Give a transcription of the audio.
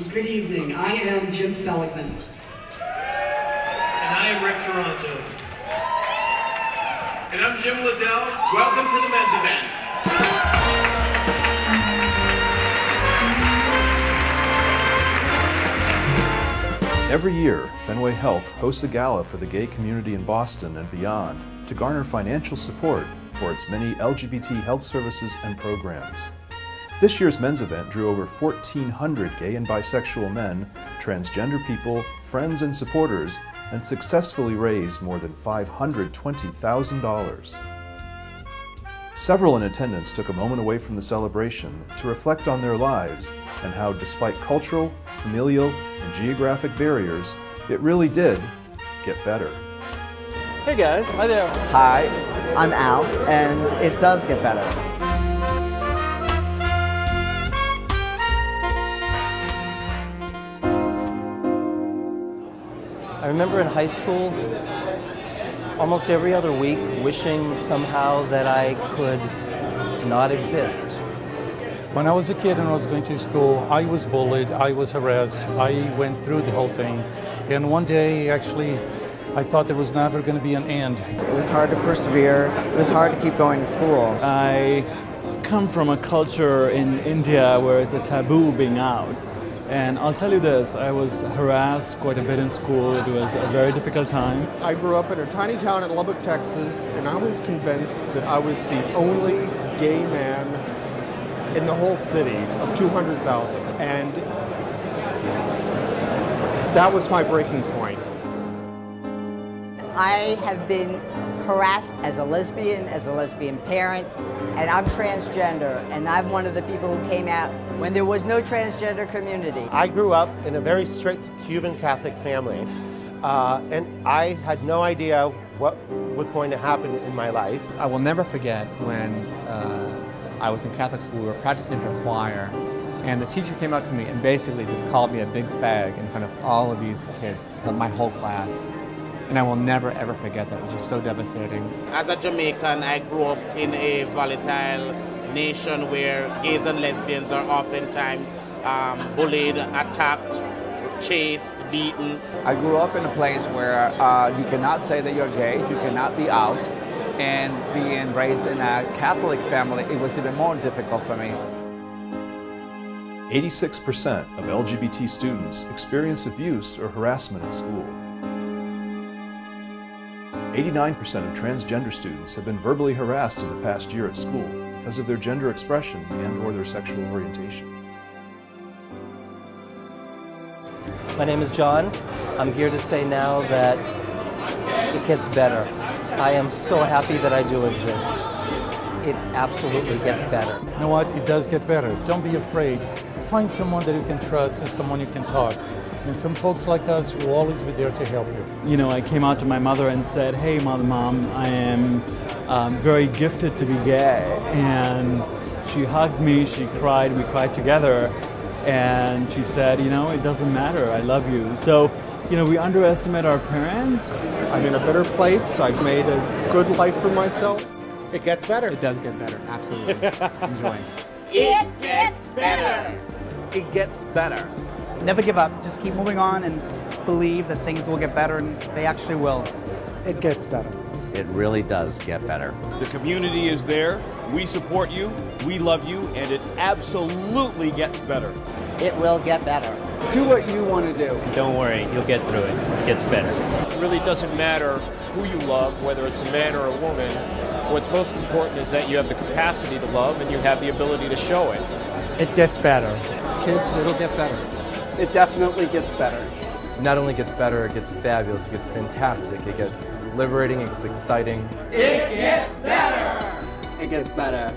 Good evening. I am Jim Seligman. And I am Rick Toronto. And I'm Jim Liddell. Welcome to the men's event. Every year, Fenway Health hosts a gala for the gay community in Boston and beyond to garner financial support for its many LGBT health services and programs. This year's men's event drew over 1,400 gay and bisexual men, transgender people, friends and supporters, and successfully raised more than $520,000. Several in attendance took a moment away from the celebration to reflect on their lives and how, despite cultural, familial, and geographic barriers, it really did get better. Hey guys, hi there. Hi, I'm Al, and it does get better. I remember in high school, almost every other week, wishing somehow that I could not exist. When I was a kid and I was going to school, I was bullied, I was harassed, I went through the whole thing. And one day, actually, I thought there was never going to be an end. It was hard to persevere. It was hard to keep going to school. I come from a culture in India where it's a taboo being out. And I'll tell you this, I was harassed quite a bit in school. It was a very difficult time. I grew up in a tiny town in Lubbock, Texas, and I was convinced that I was the only gay man in the whole city of 200,000. And that was my breaking point. I have been harassed as a lesbian parent, and I'm transgender, and I'm one of the people who came out when there was no transgender community. I grew up in a very strict Cuban Catholic family, and I had no idea what was going to happen in my life. I will never forget when I was in Catholic school, we were practicing for choir, and the teacher came up to me and basically just called me a big fag in front of all of these kids, my whole class. And I will never, ever forget that. It was just so devastating. As a Jamaican, I grew up in a volatile nation where gays and lesbians are oftentimes bullied, attacked, chased, beaten. I grew up in a place where you cannot say that you're gay, you cannot be out, and being raised in a Catholic family, it was even more difficult for me. 86% of LGBT students experience abuse or harassment at school. 89% of transgender students have been verbally harassed in the past year at school because of their gender expression and/or their sexual orientation. My name is John. I'm here to say now that it gets better. I am so happy that I do exist. It absolutely gets better. You know what? It does get better. Don't be afraid. Find someone that you can trust and someone you can talk. And some folks like us will always be there to help you. You know, I came out to my mother and said, hey, Mom, I am very gifted to be gay. And she hugged me, she cried, we cried together. And she said, you know, it doesn't matter, I love you. So, you know, we underestimate our parents. I'm in a better place. I've made a good life for myself. It gets better. It does get better, absolutely. Enjoy. It gets better. It gets better. Never give up. Just keep moving on and believe that things will get better, and they actually will. It gets better. It really does get better. The community is there. We support you. We love you, and it absolutely gets better. It will get better. Do what you want to do. Don't worry, you'll get through it. It gets better. It really doesn't matter who you love, whether it's a man or a woman. What's most important is that you have the capacity to love and you have the ability to show it. It gets better. Kids, it'll get better. It definitely gets better. Not only gets better, it gets fabulous, it gets fantastic, it gets liberating, it gets exciting. It gets better. It gets better.